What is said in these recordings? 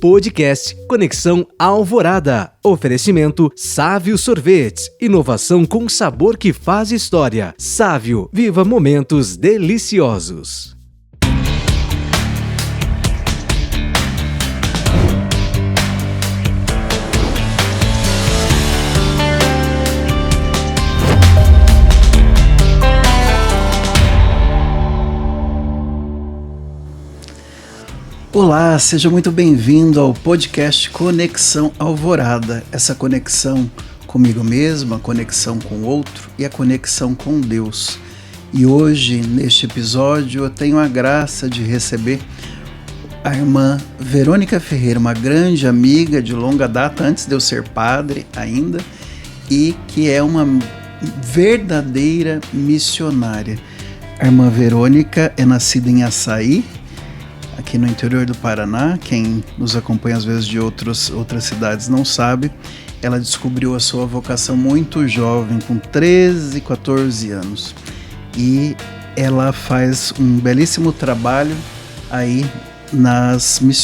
Podcast Conexão Alvorada. Oferecimento Sávio Sorvetes. Inovação com sabor que faz história. Sávio, viva momentos deliciosos. Olá, seja muito bem-vindo ao podcast Conexão Alvorada. Essa conexão comigo mesmo, a conexão com o outro e a conexão com Deus. E hoje, neste episódio, eu tenho a graça de receber a irmã Verônica Ferreira, uma grande amiga de longa data, antes de eu ser padre ainda, e que é uma verdadeira missionária. A irmã Verônica é nascida em Açaí, aqui no interior do Paraná. Quem nos acompanha às vezes de outras cidades não sabe. Ela descobriu a sua vocação muito jovem, com 13, 14 anos. E ela faz um belíssimo trabalho aí na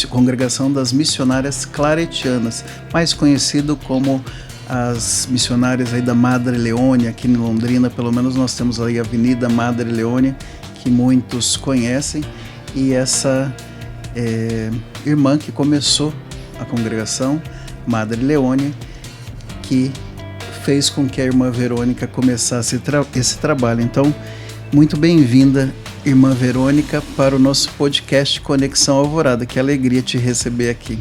Congregação das Missionárias Claretianas, mais conhecido como as missionárias aí da Madre Leônia, aqui em Londrina. Pelo menos nós temos aí a Avenida Madre Leônia, que muitos conhecem. E essa irmã que começou a congregação, Madre Leônia, que fez com que a irmã Verônica começasse esse trabalho. Então, muito bem-vinda, irmã Verônica, para o nosso podcast Conexão Alvorada. Que alegria te receber aqui.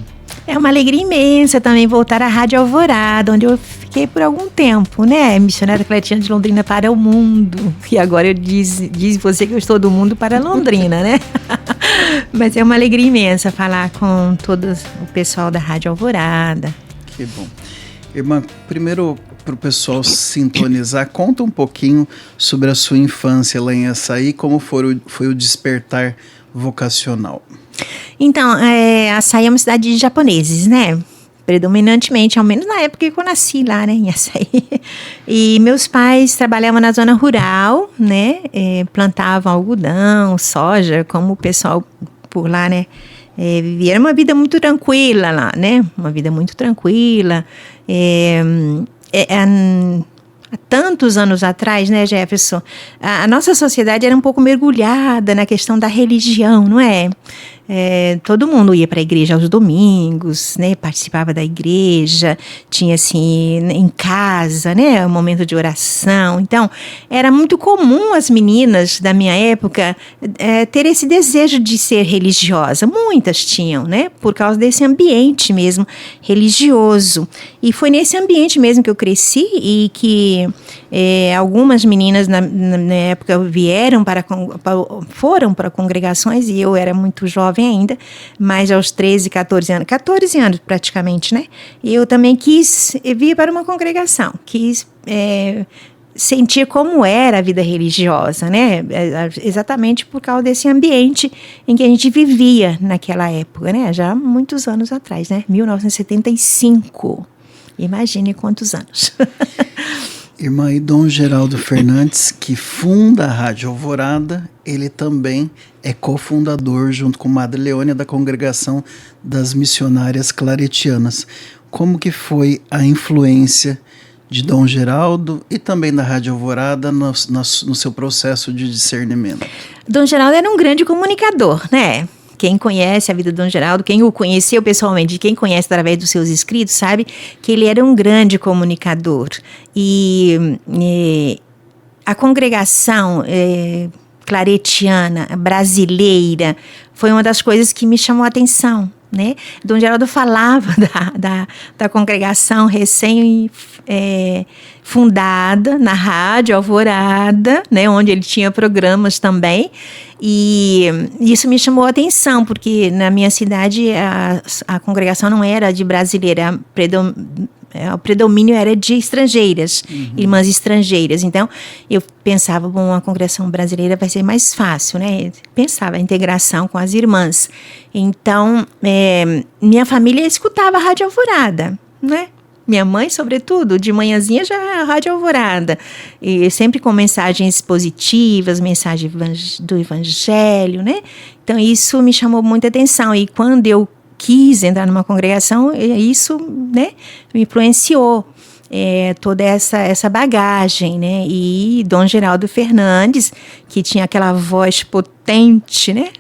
É uma alegria imensa também voltar à Rádio Alvorada, onde eu fiquei por algum tempo, né? Missionária Claretiana de Londrina para o mundo. E agora eu diz você que eu estou do mundo para Londrina, né? Mas é uma alegria imensa falar com todo o pessoal da Rádio Alvorada. Que bom. Irmã, primeiro, para o pessoal sintonizar, conta um pouquinho sobre a sua infância lá em Açaí, como foi o despertar vocacional. Então, Açaí é uma cidade de japoneses, né? Predominantemente, ao menos na época que eu nasci lá, né, em Açaí. E meus pais trabalhavam na zona rural, né? Plantavam algodão, soja, como o pessoal por lá, né? Vivia. Era uma vida muito tranquila lá, né? Uma vida muito tranquila. Há tantos anos atrás, né, Jefferson, a nossa sociedade era um pouco mergulhada na questão da religião, não é? Todo mundo ia para a igreja aos domingos, né? Participava da igreja, tinha assim, em casa, né? Um momento de oração. Então, era muito comum as meninas da minha época ter esse desejo de ser religiosa. Muitas tinham, né? Por causa desse ambiente mesmo religioso. E foi nesse ambiente mesmo que eu cresci e que algumas meninas na época foram para congregações, e eu era muito jovem ainda, mas aos 14 anos praticamente, né? E eu também quis vir para uma congregação, quis sentir como era a vida religiosa, né? Exatamente por causa desse ambiente em que a gente vivia naquela época, né? Já há muitos anos atrás, né? 1975. Imagine quantos anos. Irmã, e Dom Geraldo Fernandes, que funda a Rádio Alvorada, ele também é cofundador, junto com Madre Leônia, da Congregação das Missionárias Claretianas. Como que foi a influência de Dom Geraldo e também da Rádio Alvorada no seu processo de discernimento? Dom Geraldo era um grande comunicador, né? Quem conhece a vida do Dom Geraldo, quem o conheceu pessoalmente, quem conhece através dos seus escritos, sabe que ele era um grande comunicador. E a congregação claretiana, brasileira, foi uma das coisas que me chamou a atenção, né? Dom Geraldo falava da congregação fundada na Rádio Alvorada, né, onde ele tinha programas também, e isso me chamou a atenção, porque na minha cidade a congregação não era de brasileira, o predomínio era de estrangeiras, irmãs estrangeiras. Então, eu pensava, bom, a congregação brasileira vai ser mais fácil, né? Pensava a integração com as irmãs. Então, minha família escutava a Rádio Alvorada, né? Minha mãe, sobretudo, de manhãzinha já é a Rádio Alvorada. E sempre com mensagens positivas, mensagens do Evangelho, né? Então, isso me chamou muita atenção. E quando eu quis entrar numa congregação, e isso, né, me influenciou. Toda essa bagagem, né? E Dom Geraldo Fernandes, que tinha aquela voz potente, né?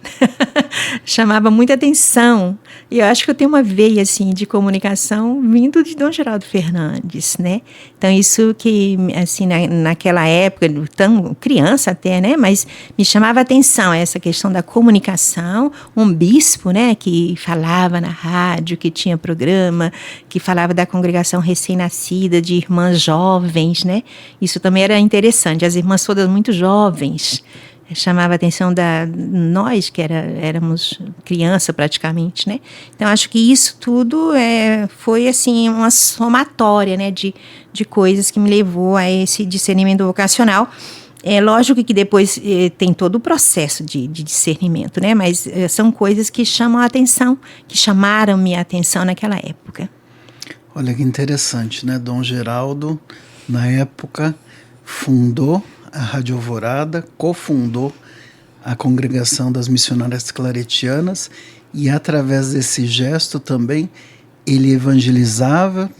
Chamava muita atenção. E eu acho que eu tenho uma veia, assim, de comunicação vindo de Dom Geraldo Fernandes, né? Então, isso que, assim, naquela época, tão criança até, né? Mas me chamava atenção essa questão da comunicação. Um bispo, né? Que falava na rádio, que tinha programa, que falava da congregação recém-nascida, de irmãs jovens, né? Isso também era interessante. As irmãs todas muito jovens. Chamava a atenção nós, que éramos criança praticamente, né? Então, acho que isso tudo foi, assim, uma somatória, né? De coisas que me levou a esse discernimento vocacional. É lógico que depois tem todo o processo de discernimento, né? Mas são coisas que chamam a atenção, que chamaram minha atenção naquela época. Olha que interessante, né? Dom Geraldo, na época, fundou a Rádio Alvorada, cofundou a Congregação das Missionárias Claretianas e, através desse gesto também, ele evangelizava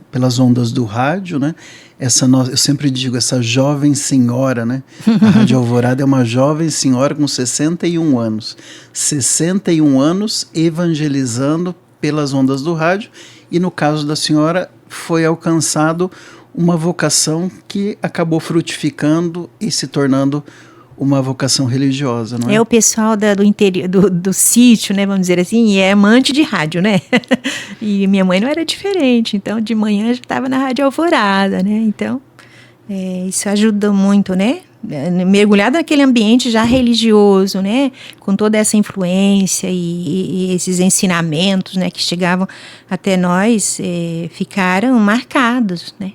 pelas ondas do rádio, né? Eu sempre digo, essa jovem senhora, né? A Rádio Alvorada é uma jovem senhora com 61 anos. 61 anos evangelizando pelas ondas do rádio, e no caso da senhora foi alcançado uma vocação que acabou frutificando e se tornando uma vocação religiosa, não é? O pessoal do interior, do sítio, né, vamos dizer assim, é amante de rádio, né? E minha mãe não era diferente, então de manhã já estava na Rádio Alvorada, né? Então, isso ajuda muito, né? Mergulhado naquele ambiente já religioso, né? Com toda essa influência e esses ensinamentos, né, que chegavam até nós, ficaram marcados, né?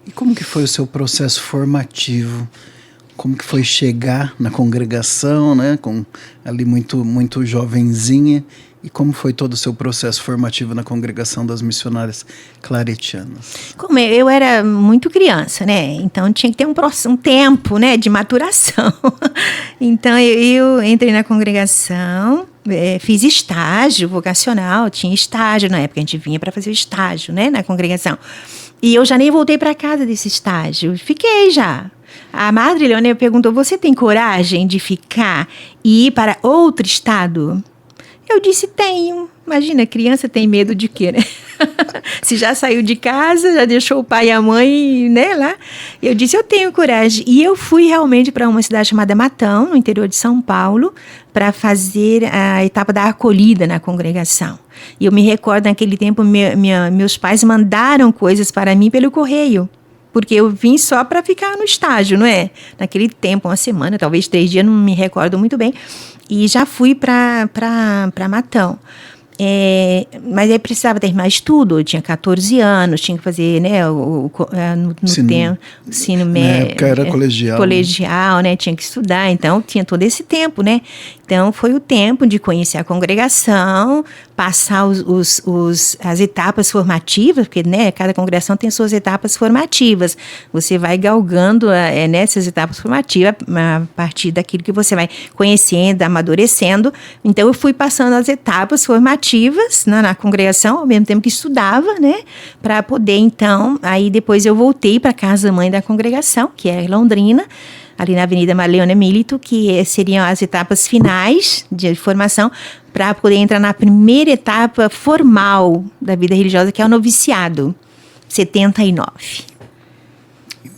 E como que foi o seu processo formativo? Como que foi chegar na congregação, né, ali muito jovenzinha, e como foi todo o seu processo formativo na Congregação das Missionárias Claretianas? Como eu era muito criança, né, então tinha que ter um tempo, né, de maturação. Então eu entrei na congregação, fiz estágio vocacional, tinha estágio na época, a gente vinha para fazer estágio, né, na congregação. E eu já nem voltei para casa desse estágio, fiquei já. A Madre Leônia perguntou, você tem coragem de ficar e ir para outro estado? Eu disse, tenho. Imagina, criança tem medo de quê, né? Se já saiu de casa, já deixou o pai e a mãe, né, lá. Eu disse, eu tenho coragem. E eu fui realmente para uma cidade chamada Matão, no interior de São Paulo, para fazer a etapa da acolhida na congregação. E eu me recordo, naquele tempo, meus pais mandaram coisas para mim pelo correio. Porque eu vim só para ficar no estágio, não é? Naquele tempo, uma semana, talvez 3 dias, não me recordo muito bem. E já fui para Matão. Mas aí precisava terminar estudo, eu tinha 14 anos, tinha que fazer, né, no tempo, ensino médio. Na época era colegial. Colegial, né, tinha que estudar, então tinha todo esse tempo, né. Então foi o tempo de conhecer a congregação, passar as etapas formativas, porque, né, cada congregação tem suas etapas formativas. Você vai galgando nessas etapas formativas a partir daquilo que você vai conhecendo, amadurecendo. Então eu fui passando as etapas formativas na congregação, ao mesmo tempo que estudava, né, para poder, então, aí depois eu voltei para a casa-mãe da congregação, que é Londrina, ali na Avenida Leônia Milito, que seriam as etapas finais de formação, para poder entrar na primeira etapa formal da vida religiosa, que é o noviciado, 79.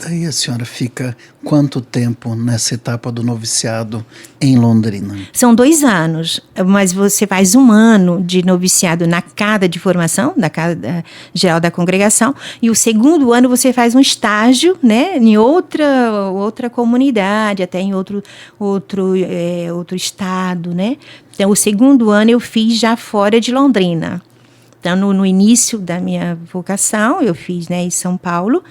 Daí a senhora fica quanto tempo nessa etapa do noviciado em Londrina? São 2 anos, mas você faz 1 ano de noviciado na casa de formação, da casa geral da congregação, e o 2º ano você faz um estágio, né, em outra comunidade, até em outro estado, né. Então, o 2º ano eu fiz já fora de Londrina. Então, no início da minha vocação, eu fiz, né, em São Paulo,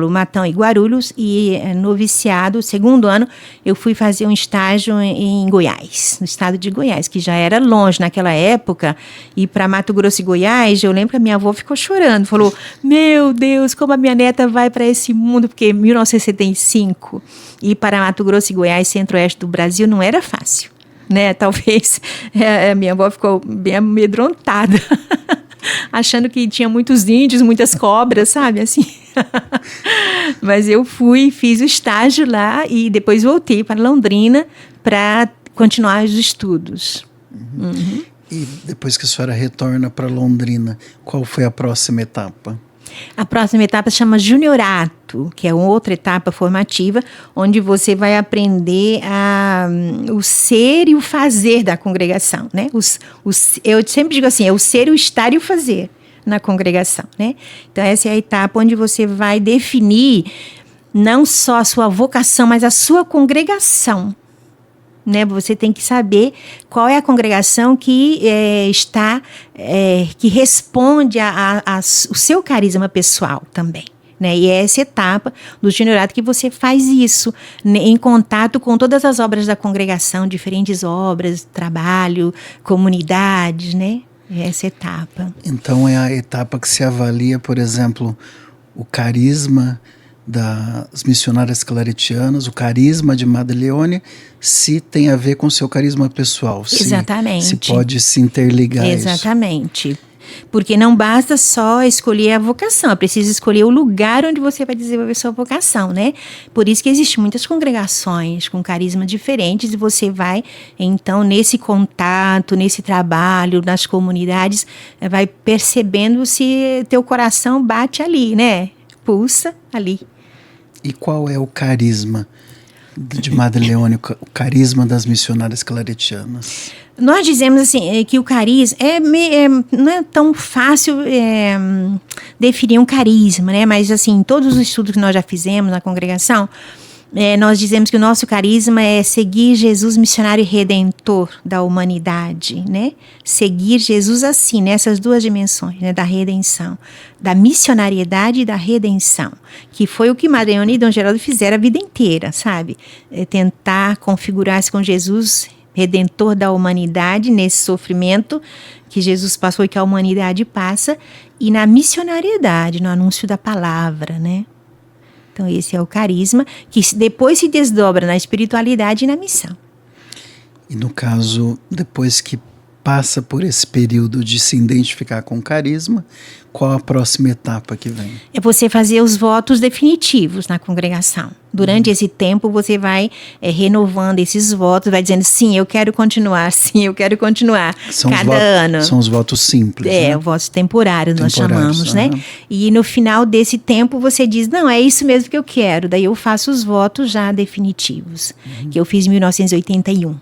Matão e Guarulhos, e noviciado, 2º ano, eu fui fazer um estágio em Goiás, no estado de Goiás, que já era longe naquela época, e para Mato Grosso e Goiás, eu lembro que a minha avó ficou chorando, falou, meu Deus, como a minha neta vai para esse mundo, porque em 1975, ir para Mato Grosso e Goiás, centro-oeste do Brasil, não era fácil. né? Talvez minha avó ficou bem amedrontada, achando que tinha muitos índios, muitas cobras, sabe, assim. Mas eu fiz o estágio lá e depois voltei para Londrina para continuar os estudos. Uhum. E depois que a senhora retorna para Londrina, qual foi a próxima etapa? A próxima etapa se chama juniorato, que é uma outra etapa formativa, onde você vai aprender o ser e o fazer da congregação, né? Eu sempre digo assim, é o ser, o estar e o fazer na congregação, né? Então essa é a etapa onde você vai definir não só a sua vocação, mas a sua congregação. Né? Você tem que saber qual é a congregação que que responde o seu carisma pessoal também. Né? E é essa etapa do juniorato que você faz isso, né? Em contato com todas as obras da congregação, diferentes obras, trabalho, comunidades, né? É essa etapa. Então é a etapa que se avalia, por exemplo, o carisma das missionárias claretianas, o carisma de Madre Leone, se tem a ver com o seu carisma pessoal. Exatamente. Se pode se interligar. Exatamente. Isso. Porque não basta só escolher a vocação, é preciso escolher o lugar onde você vai desenvolver sua vocação, né? Por isso que existem muitas congregações com carismas diferentes e você vai, então, nesse contato, nesse trabalho, nas comunidades, vai percebendo se teu coração bate ali, né? Pulsa ali. E qual é o carisma de Madre Leone, o carisma das missionárias claretianas? Nós dizemos assim, que o carisma não é tão fácil definir um carisma, né? Mas assim, todos os estudos que nós já fizemos na congregação, nós dizemos que o nosso carisma é seguir Jesus missionário e redentor da humanidade, né? Seguir Jesus assim, nessas duas dimensões, né? Da redenção, da missionariedade e da redenção, que foi o que Madre Leone e Dom Geraldo fizeram a vida inteira, sabe? Tentar configurar-se com Jesus, redentor da humanidade, nesse sofrimento que Jesus passou e que a humanidade passa, e na missionariedade, no anúncio da palavra, né? Então esse é o carisma que depois se desdobra na espiritualidade e na missão. E no caso, depois que passa por esse período de se identificar com o carisma, qual a próxima etapa que vem? É você fazer os votos definitivos na congregação. Durante esse tempo, você vai renovando esses votos, vai dizendo, sim, eu quero continuar, cada ano. São os votos simples, né? Os votos temporários, nós chamamos, né? E no final desse tempo, você diz, não, é isso mesmo que eu quero. Daí eu faço os votos já definitivos, que eu fiz em 1981,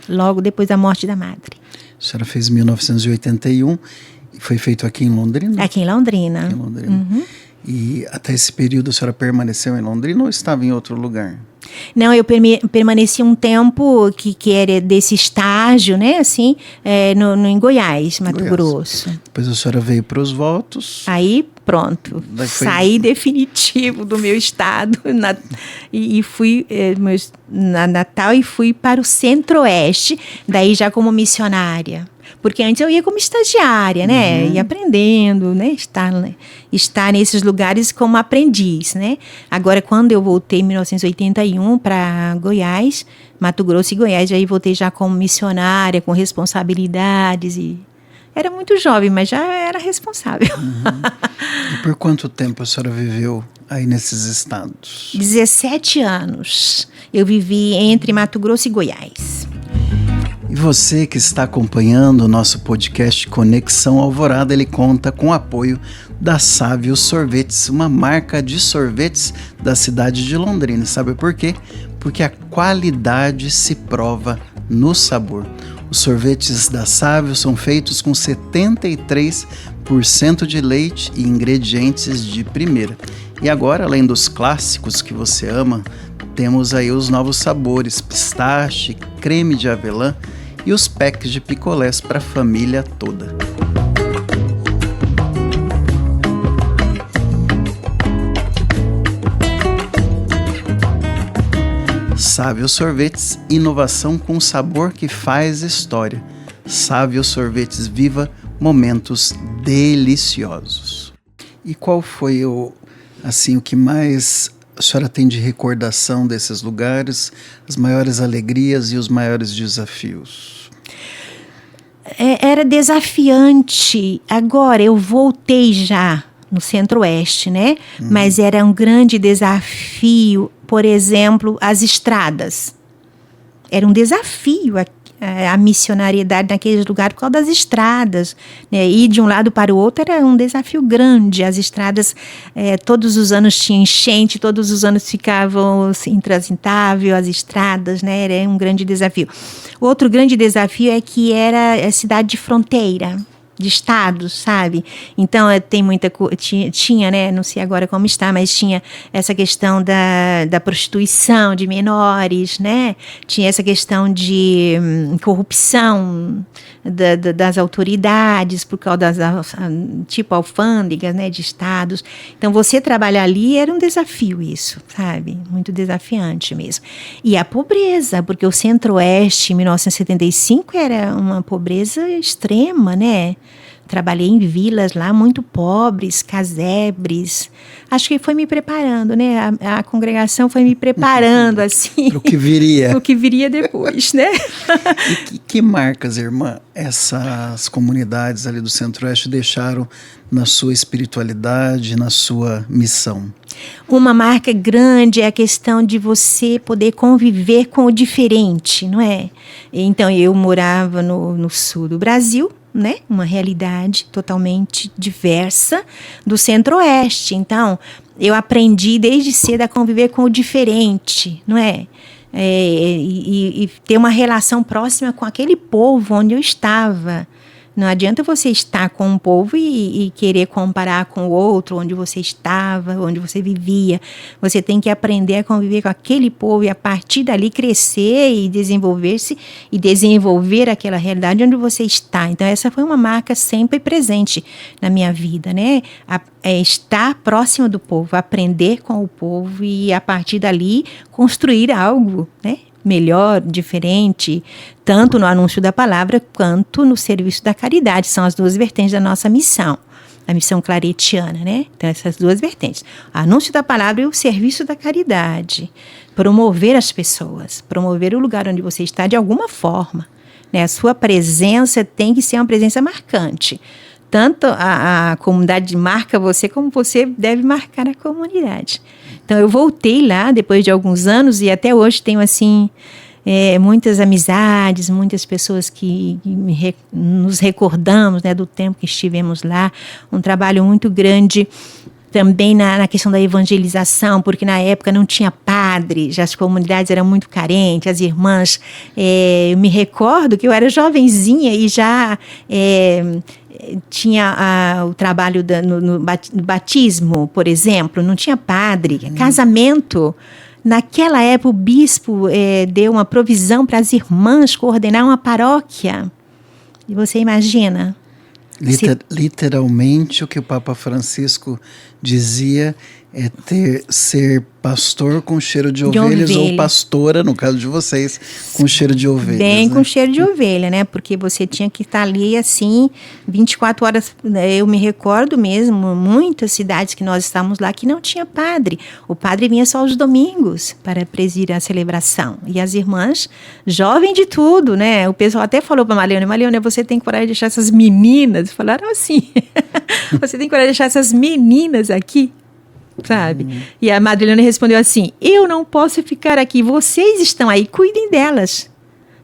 logo depois da morte da madre. A senhora fez em 1981 e foi feito aqui em Londrina? Aqui em Londrina. Aqui em Londrina. Uhum. E até esse período a senhora permaneceu em Londrina ou estava em outro lugar? Não, eu permaneci um tempo que era desse estágio, né, assim, em Goiás, Mato Grosso. Depois a senhora veio para os votos. Aí, pronto, saí definitivo do meu estado e fui na Natal e fui para o Centro-Oeste, daí já como missionária. Porque antes eu ia como estagiária, né? Ia aprendendo, né? Estar nesses lugares como aprendiz, né? Agora, quando eu voltei em 1981 para Goiás, Mato Grosso e Goiás, aí voltei já como missionária, com responsabilidades e... Era muito jovem, mas já era responsável. E por quanto tempo a senhora viveu aí nesses estados? 17 anos. Eu vivi entre Mato Grosso e Goiás. E você que está acompanhando o nosso podcast Conexão Alvorada, ele conta com o apoio da Sávio Sorvetes, uma marca de sorvetes da cidade de Londrina. Sabe por quê? Porque a qualidade se prova no sabor. Os sorvetes da Sávio são feitos com 73% de leite e ingredientes de primeira. E agora, além dos clássicos que você ama, temos aí os novos sabores, pistache, creme de avelã e os packs de picolés para a família toda. Sávio Sorvetes, inovação com sabor que faz história. Sávio Sorvetes, viva momentos deliciosos. E qual foi o que mais a senhora tem de recordação desses lugares, as maiores alegrias e os maiores desafios? Era desafiante. Agora, eu voltei já no Centro-Oeste, né? Mas era um grande desafio, por exemplo, as estradas. Era um desafio a missionariedade naqueles lugares por causa das estradas, né? Ir de um lado para o outro era um desafio grande. As estradas, todos os anos tinha enchente, todos os anos ficavam intransitáveis as estradas, né? Era um grande desafio. Outro grande desafio é que era a cidade de fronteira, de estados, sabe? Então, tem muita... Tinha, né? Não sei agora como está, mas tinha essa questão da prostituição de menores, né? Tinha essa questão de corrupção das autoridades por causa das, tipo, alfândegas, né? De estados. Então, você trabalhar ali era um desafio isso, sabe? Muito desafiante mesmo. E a pobreza, porque o Centro-Oeste, em 1975, era uma pobreza extrema, né? Trabalhei em vilas lá muito pobres, casebres. Acho que foi me preparando, né? A congregação foi me preparando, assim. Para o que viria. Para o que viria depois, né? E que marcas, irmã, essas comunidades ali do Centro-Oeste deixaram na sua espiritualidade, na sua missão? Uma marca grande é a questão de você poder conviver com o diferente, não é? Então, eu morava no sul do Brasil, né? Uma realidade totalmente diversa do Centro-Oeste. Então, eu aprendi desde cedo a conviver com o diferente, não é? E ter uma relação próxima com aquele povo onde eu estava. Não adianta você estar com um povo e querer comparar com o outro, onde você estava, onde você vivia. Você tem que aprender a conviver com aquele povo e a partir dali crescer e desenvolver-se e desenvolver aquela realidade onde você está. Então, essa foi uma marca sempre presente na minha vida, né? Estar próximo do povo, aprender com o povo e a partir dali construir algo, né? Melhor, diferente, tanto no anúncio da palavra quanto no serviço da caridade. São as duas vertentes da nossa missão, a missão claretiana, né? Então, essas duas vertentes, o anúncio da palavra e o serviço da caridade. Promover as pessoas, promover o lugar onde você está de alguma forma, né? A sua presença tem que ser uma presença marcante. Tanto a comunidade marca você, como você deve marcar a comunidade. Então, eu voltei lá depois de alguns anos e até hoje tenho, assim, muitas amizades, muitas pessoas que nos recordamos, né, do tempo que estivemos lá. Um trabalho muito grande também na questão da evangelização, porque na época não tinha padres, as comunidades eram muito carentes, as irmãs. Eu me recordo que eu era jovenzinha e já... tinha o trabalho no batismo, por exemplo, não tinha padre, casamento. Naquela época, o bispo deu uma provisão para as irmãs coordenar uma paróquia. E você imagina? Literalmente, o que o Papa Francisco dizia é ser pastor com cheiro de ovelhas ou pastora, no caso de vocês, com cheiro de ovelhas. Bem, né? Com cheiro de ovelha, né? Porque você tinha que estar ali, assim, 24 horas. Eu me recordo mesmo, muitas cidades que nós estávamos lá que não tinha padre. O padre vinha só aos domingos para presidir a celebração. E as irmãs, jovem de tudo, né? O pessoal até falou para Mariana, você tem coragem de deixar essas meninas? Falaram assim, você tem coragem de deixar essas meninas aqui? Sabe? E a Madrilena respondeu assim: eu não posso ficar aqui, vocês estão aí, cuidem delas.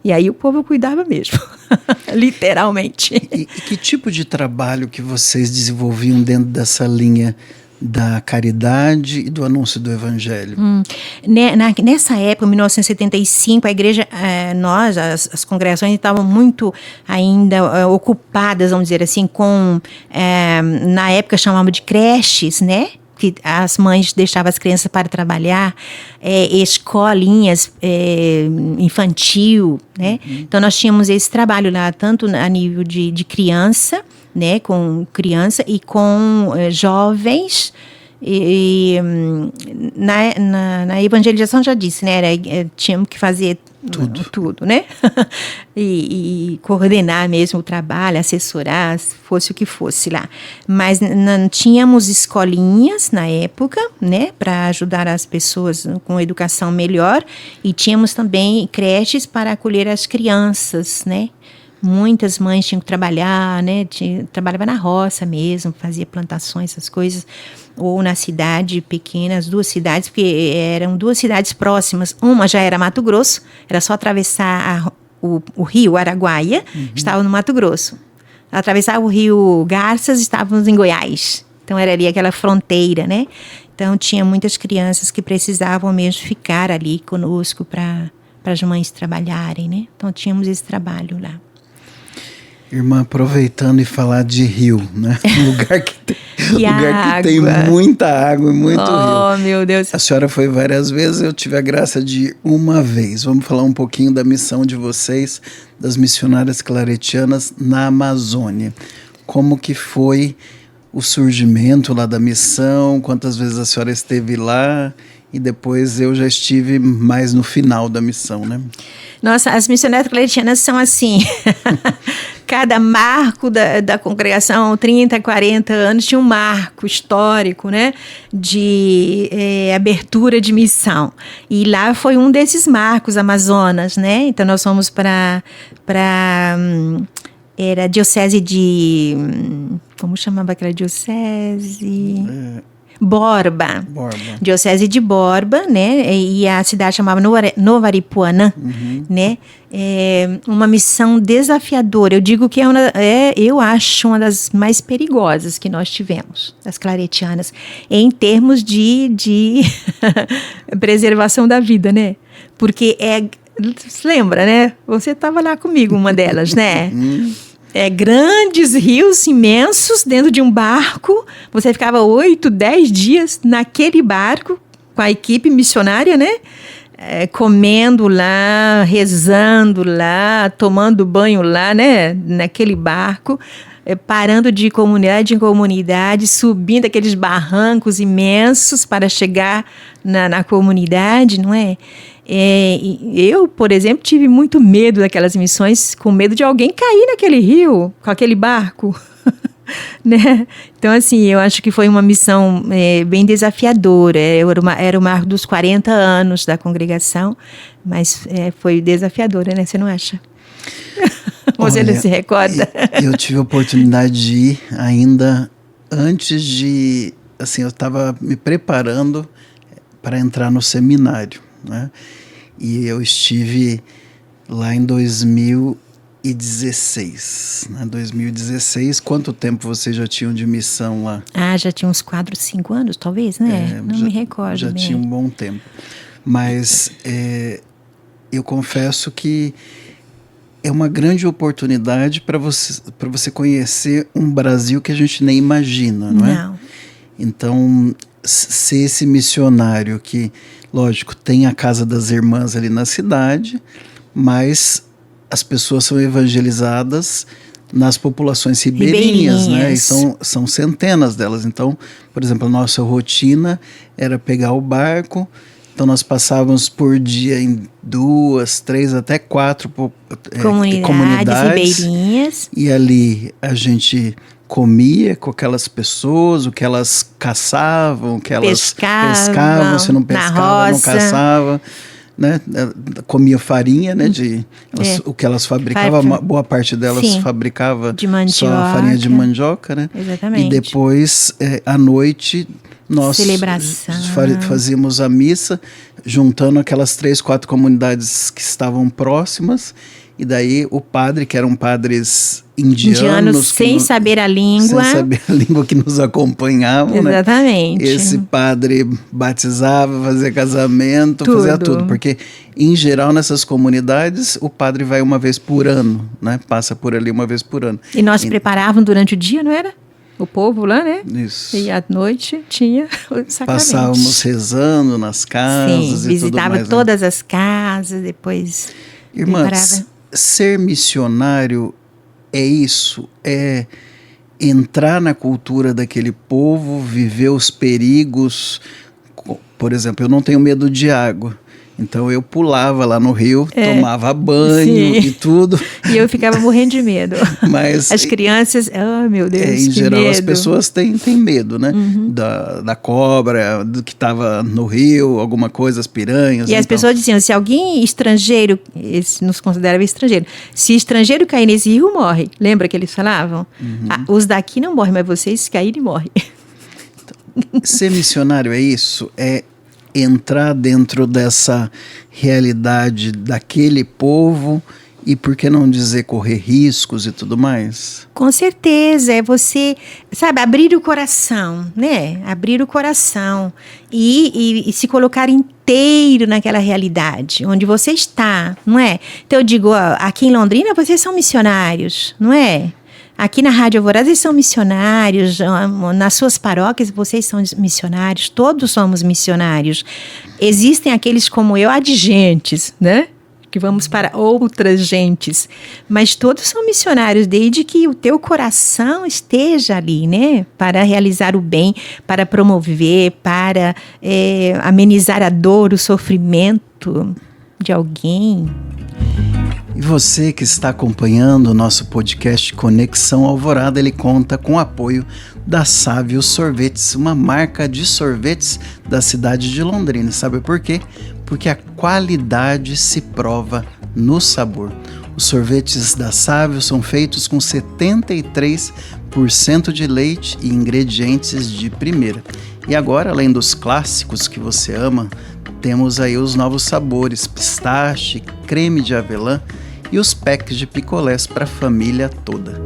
E aí o povo cuidava mesmo, literalmente. E que tipo de trabalho que vocês desenvolviam dentro dessa linha da caridade e do anúncio do evangelho? Nessa época, em 1975, a igreja, as congregações estavam muito ainda ocupadas, vamos dizer assim, com, na época chamava de creches, né? Que as mães deixavam as crianças para trabalhar, escolinhas infantil, né? Então, nós tínhamos esse trabalho lá, tanto a nível de criança, né? Com criança e com jovens. Na evangelização já disse, né? Tínhamos que fazer tudo, né? e coordenar mesmo o trabalho, assessorar, fosse o que fosse lá. Mas não tínhamos escolinhas na época, né, para ajudar as pessoas com educação melhor, e tínhamos também creches para acolher as crianças, né? Muitas mães tinham que trabalhar, né? Trabalhava na roça mesmo, fazia plantações, essas coisas, ou na cidade pequena, as 2 cidades, porque eram 2 cidades próximas. Uma já era Mato Grosso, era só atravessar o rio Araguaia, estava no Mato Grosso. Atravessar o rio Garças, estávamos em Goiás. Então era ali aquela fronteira, né? Então tinha muitas crianças que precisavam mesmo ficar ali conosco para as mães trabalharem, né? Então tínhamos esse trabalho lá. Irmã, aproveitando e falar de rio, né? Um lugar que tem muita água e muito rio. Oh, meu Deus. A senhora foi várias vezes, eu tive a graça de ir uma vez. Vamos falar um pouquinho da missão de vocês, das missionárias claretianas na Amazônia. Como que foi o surgimento lá da missão? Quantas vezes a senhora esteve lá? E depois eu já estive mais no final da missão, né? Nossa, as missionárias claretianas são assim... Cada marco da congregação, 30, 40 anos, tinha um marco histórico, né, de abertura de missão. E lá foi um desses marcos, Amazonas, né? Então nós fomos para era a diocese de... Como chamava aquela diocese? Borba. Diocese de Borba, né? E a cidade chamava Nova Aripuanã, né? Uma missão desafiadora. Eu digo que eu acho uma das mais perigosas que nós tivemos, das claretianas, em termos de preservação da vida, né? Porque lembra, né? Você estava lá comigo, uma delas, né? Grandes rios imensos dentro de um barco. Você ficava 8, 10 dias naquele barco com a equipe missionária, né? Comendo lá, rezando lá, tomando banho lá, né? Naquele barco, parando de comunidade em comunidade, subindo aqueles barrancos imensos para chegar na comunidade, não é? Eu, por exemplo, tive muito medo daquelas missões, com medo de alguém cair naquele rio, com aquele barco, né? Então, assim, eu acho que foi uma missão bem desafiadora. Era o marco dos 40 anos da congregação, mas foi desafiadora, né? Você não acha? Você não se recorda? Eu tive a oportunidade de ir ainda antes de... Assim, eu estava me preparando para entrar no seminário, né? E eu estive lá em 2016. Né? 2016, quanto tempo vocês já tinham de missão lá? Já tinha uns 4, 5 anos, talvez, né? Não me recordo. Já tinha um bom tempo. Mas eu confesso que é uma grande oportunidade para você conhecer um Brasil que a gente nem imagina, não é? Não. Então, ser esse missionário que, lógico, tem a Casa das Irmãs ali na cidade, mas as pessoas são evangelizadas nas populações ribeirinhas, né? E são centenas delas. Então, por exemplo, a nossa rotina era pegar o barco. Então, nós passávamos por dia em 2, 3, até 4 comunidades ribeirinhas. E ali a gente comia com aquelas pessoas, o que elas caçavam, o que elas pescavam, se não pescava, não caçava, né? Comia farinha, né? O que elas fabricavam, boa parte delas fabricava de mandioca, só a farinha de mandioca, né? Exatamente. E depois, à noite, nós fazíamos a missa, juntando aquelas 3, 4 comunidades que estavam próximas. E daí o padre, que eram padres indianos sem saber a língua. Sem saber a língua, que nos acompanhavam. Exatamente. Né? Esse padre batizava, fazia casamento, fazia tudo. Porque, em geral, nessas comunidades, o padre vai uma vez por ano, né? Passa por ali uma vez por ano. E nós preparavam durante o dia, não era? O povo lá, né? Isso. E à noite tinha o sacramento. Passávamos rezando nas casas e tudo mais. Visitava todas as casas, depois Irmãs, ser missionário é isso, é entrar na cultura daquele povo, viver os perigos. Por exemplo, eu não tenho medo de água. Então eu pulava lá no rio, tomava banho e tudo. E eu ficava morrendo de medo. Mas as crianças, meu Deus, em geral medo. As pessoas têm medo, né? Da cobra, do que estava no rio, alguma coisa, as piranhas. E as pessoas diziam, se alguém estrangeiro, eles nos consideravam estrangeiro, se estrangeiro cair nesse rio, morre. Lembra que eles falavam? Os daqui não morrem, mas vocês caírem, morrem. Ser missionário é isso? É entrar dentro dessa realidade daquele povo e, por que não dizer, correr riscos e tudo mais? Com certeza, é você, sabe, abrir o coração, né? Abrir o coração e se colocar inteiro naquela realidade, onde você está, não é? Então eu digo, aqui em Londrina vocês são missionários, não é? Aqui na Rádio Alvorada vocês são missionários, nas suas paróquias vocês são missionários, todos somos missionários. Existem aqueles como eu, adigentes, né? Que vamos para outras gentes, mas todos são missionários, desde que o teu coração esteja ali, né? Para realizar o bem, para promover, para amenizar a dor, o sofrimento de alguém. E você que está acompanhando o nosso podcast Conexão Alvorada, ele conta com o apoio da Sávio Sorvetes, uma marca de sorvetes da cidade de Londrina. Sabe por quê? Porque a qualidade se prova no sabor. Os sorvetes da Sávio são feitos com 73% de leite e ingredientes de primeira. E agora, além dos clássicos que você ama, temos aí os novos sabores, pistache, creme de avelã e os packs de picolés para a família toda.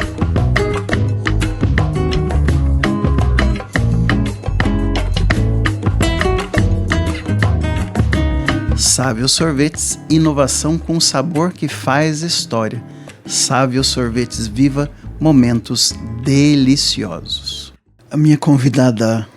Sávio Sorvetes, inovação com sabor que faz história. Sávio Sorvetes, viva momentos deliciosos. A minha convidada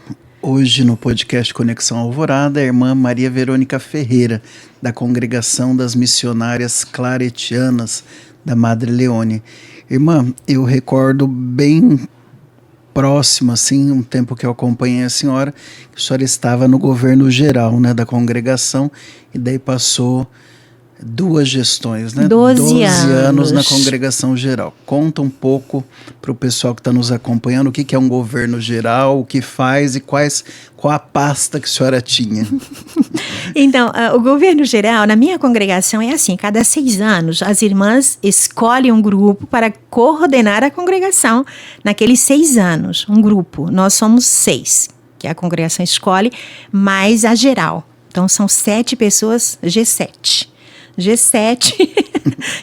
hoje no podcast Conexão Alvorada é a irmã Maria Verônica Ferreira, da Congregação das Missionárias Claretianas da Madre Leone. Irmã, eu recordo bem próximo, assim, um tempo que eu acompanhei a senhora estava no governo geral, né, da congregação, e daí passou 2 gestões, né? 12 anos na congregação geral. Conta um pouco para o pessoal que está nos acompanhando o que é um governo geral, o que faz e qual a pasta que a senhora tinha. Então, o governo geral, na minha congregação, é assim: cada 6 anos, as irmãs escolhem um grupo para coordenar a congregação naqueles 6 anos. Um grupo, nós somos 6, que a congregação escolhe, mais a geral. Então, são 7 pessoas, G7,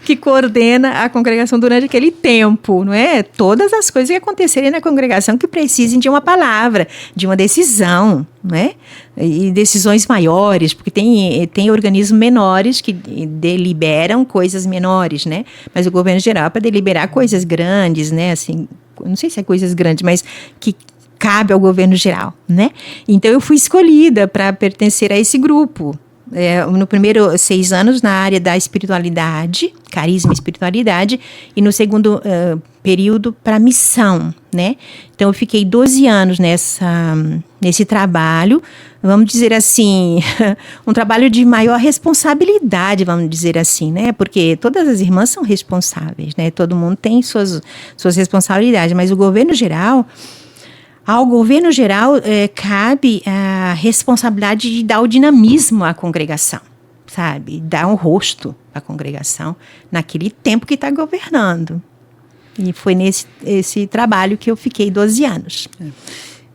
que coordena a congregação durante aquele tempo, não é? Todas as coisas que acontecerem na congregação que precisem de uma palavra, de uma decisão, não é? E decisões maiores, porque tem organismos menores que deliberam coisas menores, né? Mas o governo geral é para deliberar coisas grandes, né? Assim, não sei se é coisas grandes, mas que cabe ao governo geral, né? Então eu fui escolhida para pertencer a esse grupo. No primeiro 6 anos na área da espiritualidade, carisma e espiritualidade, e no segundo período para missão, né? Então eu fiquei 12 anos nesse trabalho, vamos dizer assim, um trabalho de maior responsabilidade, vamos dizer assim, né? Porque todas as irmãs são responsáveis, né? Todo mundo tem suas responsabilidades, mas o governo geral... Ao governo geral, cabe a responsabilidade de dar o dinamismo à congregação, sabe? Dar um rosto à congregação naquele tempo que está governando. E foi nesse trabalho que eu fiquei 12 anos.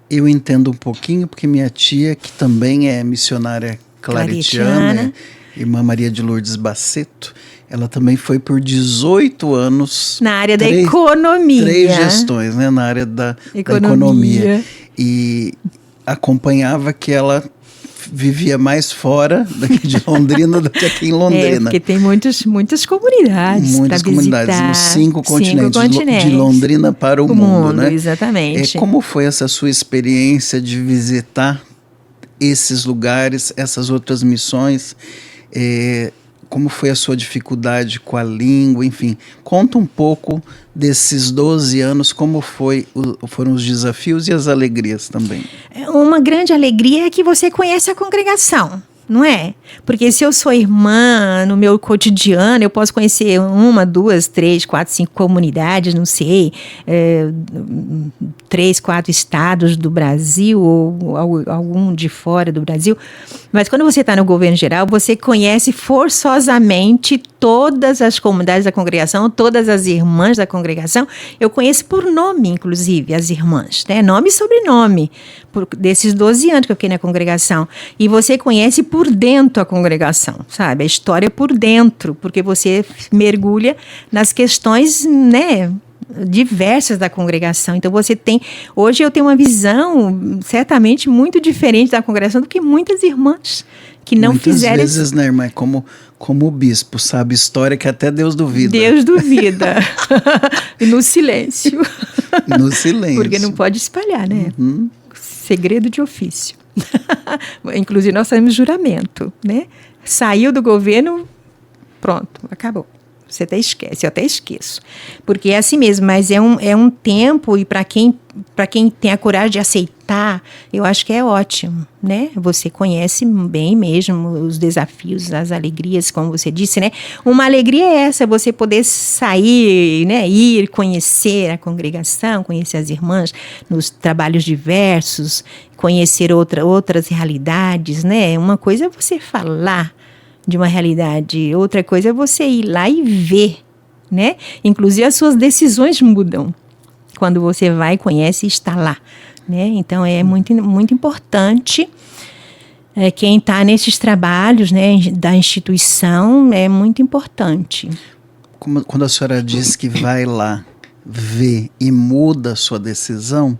Eu entendo um pouquinho, porque minha tia, que também é missionária claretiana, irmã Maria de Lourdes Baceto, ela também foi por 18 anos... Na área da economia. 3 gestões, né? Na área da economia. E acompanhava que ela vivia mais fora daqui de Londrina do que aqui em Londrina. Porque tem muitas comunidades. Muitas comunidades, nos 5 continentes. De Londrina para o mundo, né? Exatamente. Como foi essa sua experiência de visitar esses lugares, essas outras missões? Como foi a sua dificuldade com a língua, enfim. Conta um pouco desses 12 anos, como foram os desafios e as alegrias também. Uma grande alegria é que você conhece a congregação, não é? Porque se eu sou irmã no meu cotidiano, eu posso conhecer 1, 2, 3, 4, 5 comunidades, não sei, 3, 4 estados do Brasil ou algum de fora do Brasil. Mas quando você está no governo geral, você conhece forçosamente todas as comunidades da congregação, todas as irmãs da congregação. Eu conheço por nome, inclusive, as irmãs, né? Nome e sobrenome, desses 12 anos que eu fiquei na congregação. E você conhece por dentro a congregação, sabe? A história por dentro, porque você mergulha nas questões, né, diversas da congregação. Então hoje eu tenho uma visão certamente muito diferente da congregação do que muitas irmãs que não fizeram. Muitas vezes, né, irmã, como o bispo sabe história que até Deus duvida. Deus duvida. No silêncio. No silêncio. Porque não pode espalhar, né? Segredo de ofício. Inclusive, nós temos juramento, né? Saiu do governo, pronto, acabou. Você até esquece, eu até esqueço. Porque é assim mesmo, mas é um tempo, e para quem tem a coragem de aceitar, eu acho que é ótimo, né? Você conhece bem mesmo os desafios, as alegrias, como você disse, né? Uma alegria é essa, você poder sair, né? Ir, conhecer a congregação, conhecer as irmãs nos trabalhos diversos, conhecer outras realidades, né? Uma coisa é você falar de uma realidade, outra coisa é você ir lá e ver, né? Inclusive as suas decisões mudam quando você vai, conhece e está lá, né? Então é muito, muito importante, quem está nesses trabalhos, né, da instituição, é muito importante. Quando a senhora diz que vai lá, vê e muda a sua decisão,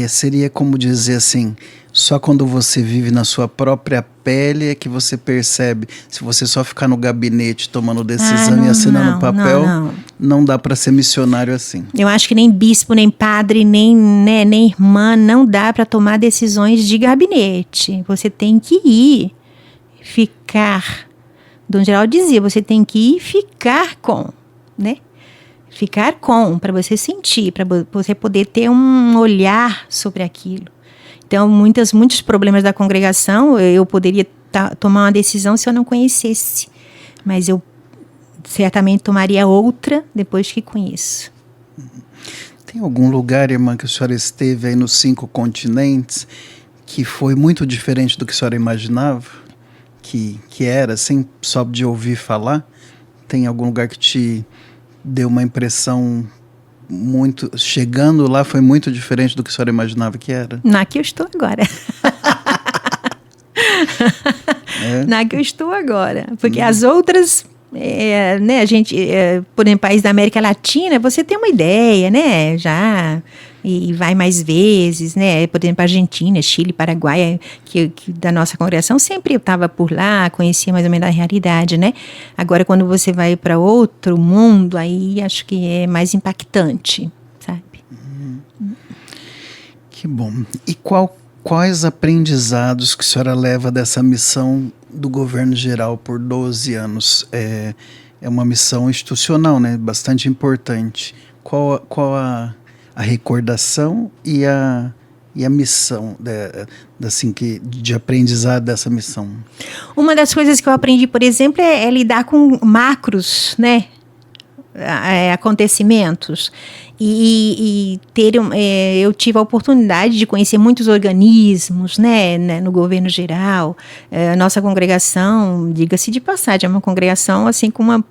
seria como dizer assim, só quando você vive na sua própria pele é que você percebe. Se você só ficar no gabinete tomando decisão e assinando papel, não dá para ser missionário assim. Eu acho que nem bispo, nem padre, nem irmã, não dá para tomar decisões de gabinete. Você tem que ir, ficar. Dom Geraldo dizia, você tem que ir e ficar com, né? Ficar com, para você sentir, para você poder ter um olhar sobre aquilo. Então, muitos problemas da congregação, eu poderia tomar uma decisão se eu não conhecesse. Mas eu certamente tomaria outra depois que conheço. Tem algum lugar, irmã, que a senhora esteve aí nos 5 continentes que foi muito diferente do que a senhora imaginava? Que era, assim, só de ouvir falar? Tem algum lugar que te deu uma impressão muito... Chegando lá foi muito diferente do que a senhora imaginava que era? Na que eu estou agora. Na que eu estou agora. Porque as outras... né, a gente, por exemplo, país da América Latina, você tem uma ideia, né, já, e vai mais vezes, né, por exemplo, Argentina, Chile, Paraguai, que da nossa congregação, sempre eu estava por lá, conhecia mais ou menos a realidade, né. Agora, quando você vai para outro mundo, aí acho que é mais impactante, sabe. Que bom. E quais aprendizados que a senhora leva dessa missão do governo geral por 12 anos? É uma missão institucional, né? Bastante importante. Qual a recordação e a missão de aprendizado dessa missão? Uma das coisas que eu aprendi, por exemplo, é lidar com macros, né? Acontecimentos. E eu tive a oportunidade de conhecer muitos organismos, né, no governo geral. Nossa congregação, diga-se de passagem, é uma congregação assim com uma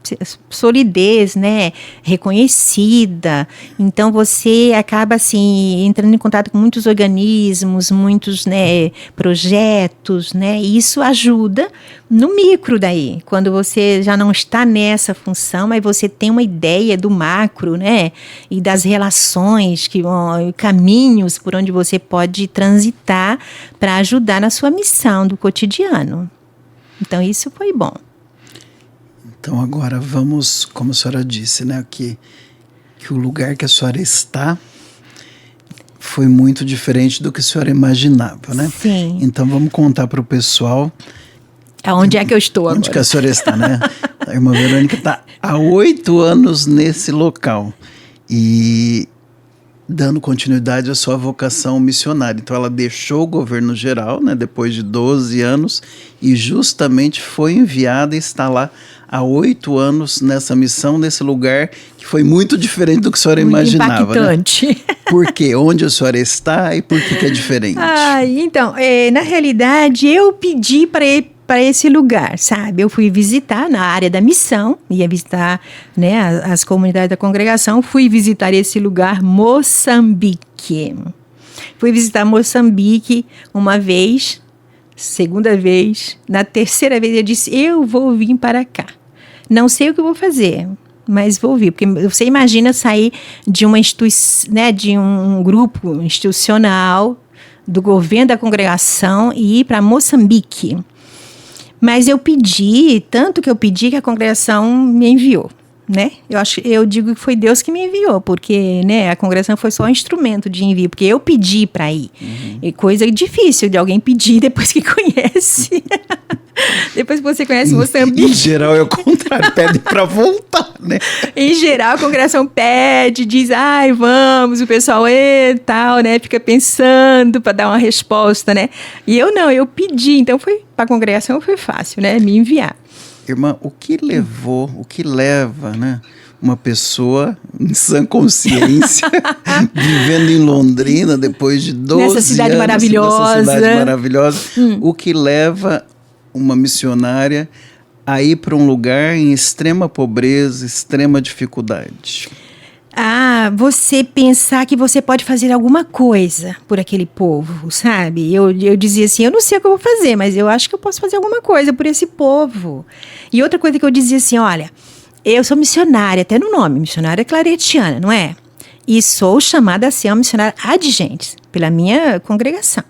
solidez, né, reconhecida. Então você acaba assim entrando em contato com muitos organismos, muitos, né, projetos, né, e isso ajuda no micro daí, quando você já não está nessa função, mas você tem uma ideia do macro, né, e das relações, caminhos por onde você pode transitar para ajudar na sua missão do cotidiano. Então, isso foi bom. Então, agora vamos, como a senhora disse, né, que o lugar que a senhora está foi muito diferente do que a senhora imaginava, né? Sim. Então, vamos contar para o pessoal... Onde é que eu estou agora? Onde que a senhora está, né? A irmã Verônica está há 8 anos nesse local. E dando continuidade à sua vocação missionária. Então ela deixou o governo geral, né, depois de 12 anos, e justamente foi enviada e está lá há 8 anos nessa missão, nesse lugar que foi muito diferente do que a senhora imaginava. Impactante. Né? Por quê? Onde a senhora está e por que é diferente? Então, na realidade, eu pedi para esse lugar, sabe? Eu fui visitar na área da missão, ia visitar, né, as comunidades da congregação, fui visitar esse lugar, Moçambique. Fui visitar Moçambique uma vez, segunda vez, na terceira vez eu disse, eu vou vir para cá. Não sei o que eu vou fazer, mas vou vir, porque você imagina sair de uma né, de um grupo institucional, do governo da congregação e ir para Moçambique. Mas eu pedi, tanto que eu pedi que a congregação me enviou, né? Eu digo que foi Deus que me enviou, porque, né, a congregação foi só um instrumento de envio, porque eu pedi para ir. E coisa difícil de alguém pedir depois que conhece. Depois que você conhece Moçambique. Em geral é o contrário, pede para voltar, né? Em geral a congregação pede, diz, ai, vamos, o pessoal e tal, né? Fica pensando para dar uma resposta, né? E eu não, eu pedi, então para a congregação foi fácil, né? Me enviar. Irmã, o que leva, né, uma pessoa em sã consciência, vivendo em Londrina depois de 12 nessa cidade anos, maravilhosa. Nessa cidade maravilhosa, o que leva uma missionária a ir para um lugar em extrema pobreza, extrema dificuldade? Você pensar que você pode fazer alguma coisa por aquele povo, sabe? Eu dizia assim, eu não sei o que eu vou fazer, mas eu acho que eu posso fazer alguma coisa por esse povo. E outra coisa que eu dizia assim, olha, eu sou missionária, até no nome, missionária claretiana, não é? E sou chamada a ser uma missionária adigente pela minha congregação.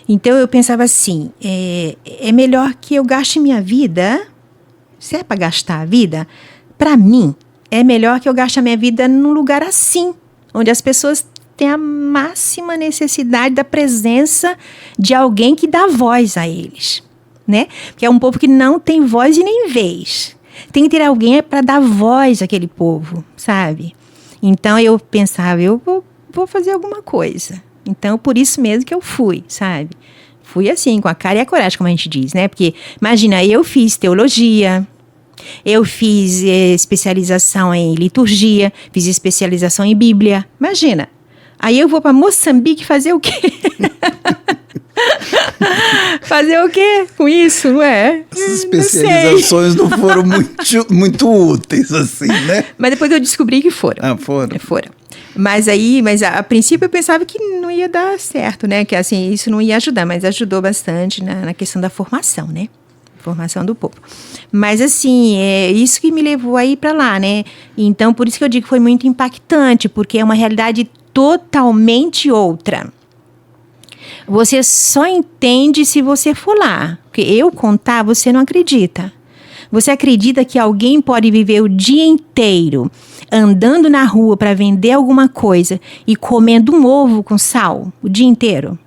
Então eu pensava assim, é melhor que eu gaste minha vida, se é para gastar a vida, para mim, é melhor que eu gaste a minha vida num lugar assim, onde as pessoas têm a máxima necessidade da presença de alguém que dá voz a eles, né? Porque é um povo que não tem voz e nem vez. Tem que ter alguém para dar voz àquele povo, sabe? Então eu pensava, eu vou fazer alguma coisa. Então por isso mesmo que eu fui, sabe? Fui assim, com a cara e a coragem, como a gente diz, né? Porque, imagina, eu fiz teologia, eu fiz especialização em liturgia, fiz especialização em Bíblia. Imagina. Aí eu vou para Moçambique fazer o quê? Fazer o quê com isso, não é? Essas especializações não foram muito úteis, assim, né? Mas depois eu descobri que foram. Foram? Foram. Mas a princípio eu pensava que não ia dar certo, né? Que assim, isso não ia ajudar, mas ajudou bastante na questão da formação, né? Formação do povo. Mas assim, é isso que me levou a ir para lá, né? Então, por isso que eu digo que foi muito impactante, porque é uma realidade totalmente outra. Você só entende se você for lá. Porque eu contar, você não acredita. Você acredita que alguém pode viver o dia inteiro andando na rua para vender alguma coisa e comendo um ovo com sal o dia inteiro?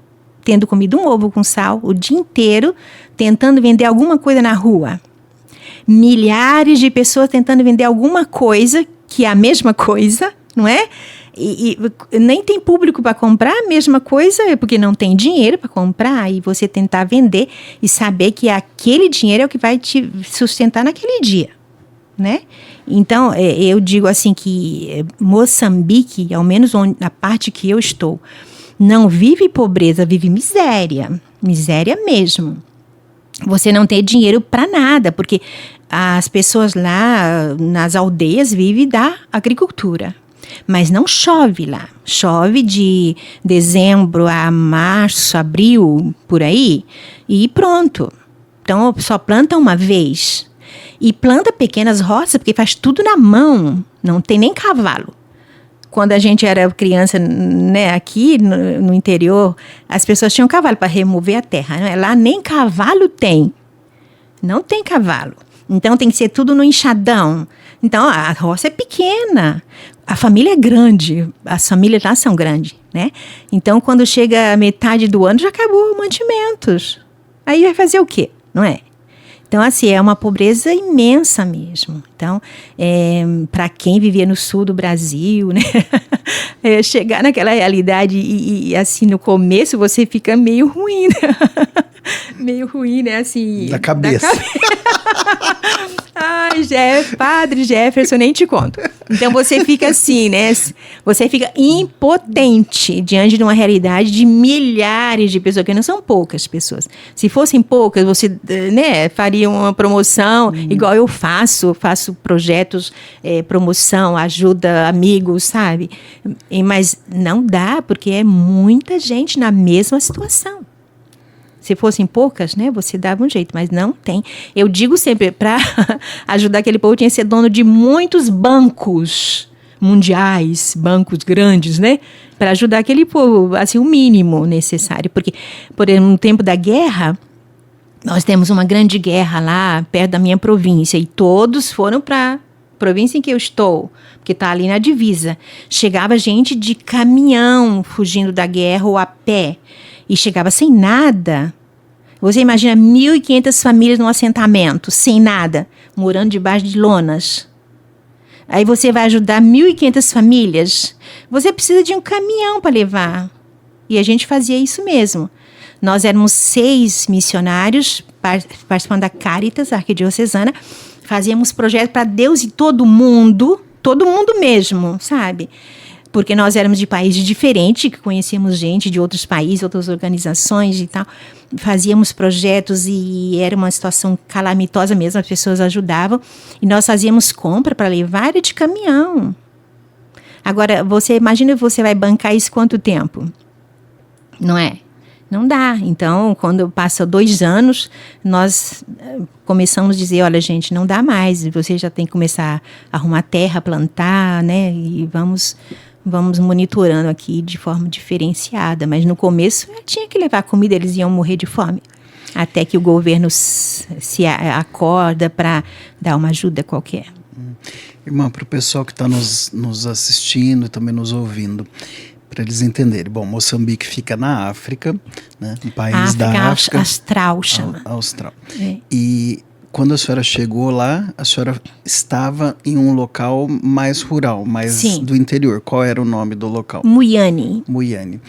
Tendo comido um ovo com sal o dia inteiro, tentando vender alguma coisa na rua. Milhares de pessoas tentando vender alguma coisa que é a mesma coisa, não é? E nem tem público para comprar a mesma coisa, porque não tem dinheiro para comprar, e você tentar vender e saber que aquele dinheiro é o que vai te sustentar naquele dia, né? Então, eu digo assim que Moçambique, ao menos na parte que eu estou, não vive pobreza, vive miséria. Miséria mesmo. Você não tem dinheiro para nada, porque as pessoas lá nas aldeias vivem da agricultura. Mas não chove lá. Chove de dezembro a março, abril, por aí, e pronto. Então, só planta uma vez. E planta pequenas roças, porque faz tudo na mão. Não tem nem cavalo. Quando a gente era criança, né, aqui no interior, as pessoas tinham cavalo para remover a terra. Né? Lá nem cavalo tem. Não tem cavalo. Então tem que ser tudo no enxadão. Então a roça é pequena. A família é grande. As famílias lá são grandes, né? Então quando chega a metade do ano já acabou os mantimentos. Aí vai fazer o quê? Não é? Então assim, é uma pobreza imensa mesmo. Então, para quem vivia no sul do Brasil, né? Chegar naquela realidade e assim, no começo você fica meio ruim, né? Meio ruim, né? Assim, da cabeça. Ai, Padre Jefferson, nem te conto. Então você fica assim, né? Você fica impotente diante de uma realidade de milhares de pessoas, que não são poucas pessoas. Se fossem poucas, você, né, faria uma promoção, igual eu faço projetos, promoção, ajuda amigos, sabe? Mas não dá, porque é muita gente na mesma situação. Se fossem poucas, né, você dava um jeito, mas não tem. Eu digo sempre, para ajudar aquele povo, tinha que ser dono de muitos bancos mundiais, bancos grandes, né, para ajudar aquele povo, assim, o mínimo necessário. Porque, por exemplo, no tempo da guerra, nós temos uma grande guerra lá perto da minha província, e todos foram para a província em que eu estou, porque está ali na divisa. Chegava gente de caminhão fugindo da guerra ou a pé, e chegava sem nada. Você imagina 1.500 famílias num assentamento, sem nada, morando debaixo de lonas. Aí você vai ajudar 1.500 famílias. Você precisa de um caminhão para levar. E a gente fazia isso mesmo. Nós éramos 6 missionários participando da Caritas Arquidiocesana. Fazíamos projetos para Deus e todo mundo mesmo, sabe? Porque nós éramos de países diferentes, que conhecíamos gente de outros países, outras organizações e tal. Fazíamos projetos e era uma situação calamitosa mesmo, as pessoas ajudavam. E nós fazíamos compra para levar de caminhão. Agora, você imagina que você vai bancar isso quanto tempo? Não é? Não dá. Então, quando passa 2 anos, nós começamos a dizer, olha, gente, não dá mais. Você já tem que começar a arrumar terra, plantar, né? E vamos monitorando aqui de forma diferenciada. Mas no começo tinha que levar comida, eles iam morrer de fome. Até que o governo se acorda para dar uma ajuda qualquer. Irmã, para o pessoal que está nos assistindo e também nos ouvindo, para eles entenderem. Bom, Moçambique fica na África, né? Um país da África. Austral chama. Austral. É. E quando a senhora chegou lá, a senhora estava em um local mais rural, mais Sim. do interior. Qual era o nome do local? Muiane.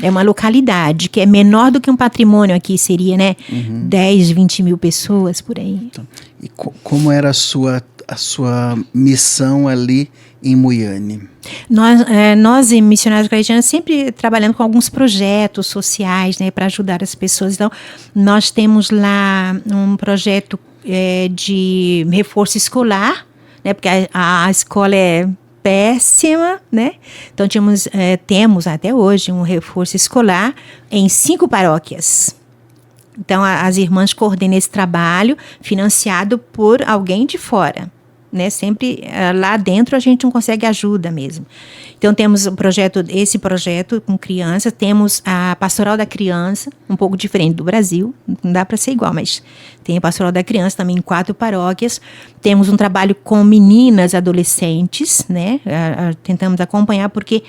É uma localidade que é menor do que um patrimônio aqui, seria, né? 10, 20 mil pessoas por aí. Então, e como era a sua missão ali em Muiane? Nós em Missionários Claretianos, sempre trabalhando com alguns projetos sociais, né, para ajudar as pessoas. Então, nós temos lá um projeto de reforço escolar, né, porque a escola é péssima, né? Então, temos até hoje um reforço escolar em 5 paróquias. Então, as irmãs coordenam esse trabalho financiado por alguém de fora. Né? Sempre lá dentro a gente não consegue ajuda mesmo. Então temos esse projeto com crianças, temos a Pastoral da Criança, um pouco diferente do Brasil, não dá para ser igual, mas tem a Pastoral da Criança também em 4 paróquias. Temos um trabalho com meninas adolescentes, né? Tentamos acompanhar porque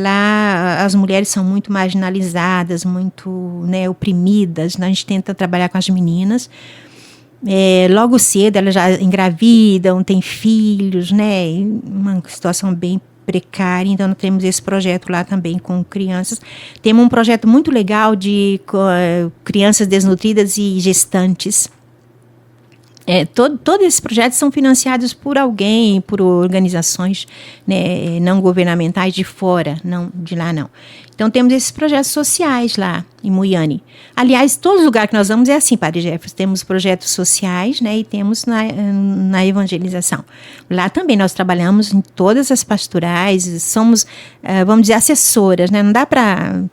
lá as mulheres são muito marginalizadas, muito, né, oprimidas. A gente tenta trabalhar com as meninas. Logo cedo elas já engravidam, têm filhos, né? Uma situação bem precária. Então nós temos esse projeto lá também com crianças. Temos um projeto muito legal de crianças desnutridas e gestantes. Todos esses projetos são financiados por alguém, por organizações, né, não governamentais de fora, não de lá não. Então temos esses projetos sociais lá em Muiane. Aliás, todo lugar que nós vamos é assim, Padre Jefferson. Temos projetos sociais, né, e temos na evangelização. Lá também nós trabalhamos em todas as pastorais, somos, vamos dizer, assessoras, né? Não dá para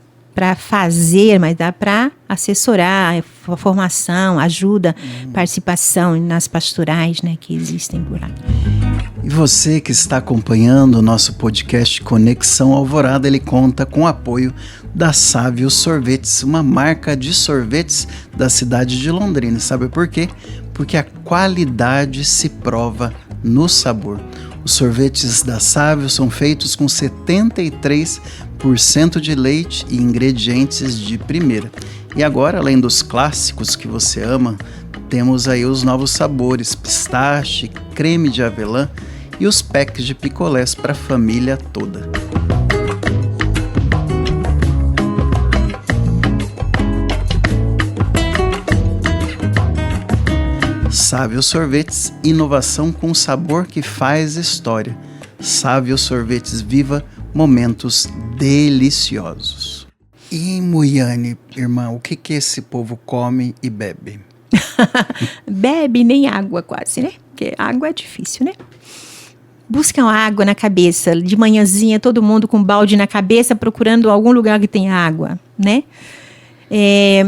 fazer, mas dá para assessorar, formação, ajuda, participação nas pastorais, né, que existem por lá. E você que está acompanhando o nosso podcast Conexão Alvorada, ele conta com o apoio da Sávio Sorvetes, uma marca de sorvetes da cidade de Londrina. Sabe por quê? Porque a qualidade se prova no sabor. Os sorvetes da Sávio são feitos com 73% de leite e ingredientes de primeira. E agora, além dos clássicos que você ama, temos aí os novos sabores, pistache, creme de avelã e os packs de picolés para a família toda. Sávio Sorvetes, inovação com sabor que faz história. Sávio Sorvetes, viva momentos deliciosos. E em Moiane, irmã, o que esse povo come e bebe? Bebe nem água quase, né? Porque água é difícil, né? Buscam água na cabeça. De manhãzinha, todo mundo com balde na cabeça, procurando algum lugar que tenha água, né?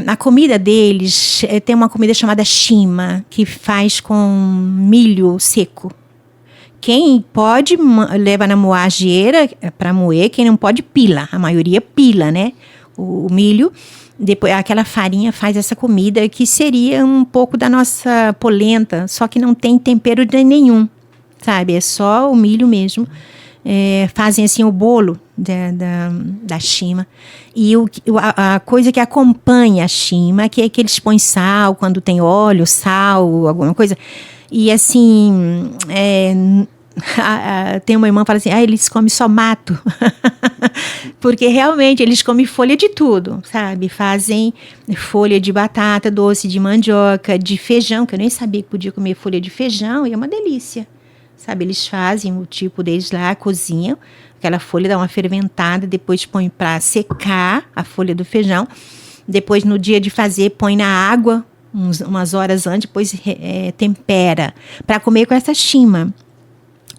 A comida deles tem uma comida chamada chima, que faz com milho seco. Quem pode leva na moageira para moer, quem não pode pila. A maioria pila, né? O milho. Depois aquela farinha faz essa comida que seria um pouco da nossa polenta, só que não tem tempero nenhum, sabe? É só o milho mesmo. Fazem assim o bolo da chima. E a coisa que acompanha a chima, que é que eles põem sal, quando tem óleo, sal, alguma coisa. E assim, tem uma irmã que fala assim, eles comem só mato. Porque realmente eles comem folha de tudo, sabe? Fazem folha de batata, doce de mandioca, de feijão, que eu nem sabia que podia comer folha de feijão, e é uma delícia. Sabe, eles fazem o tipo deles lá, cozinham, aquela folha dá uma ferventada, depois põe para secar a folha do feijão, depois no dia de fazer põe na água, umas horas antes, depois tempera, para comer com essa chima.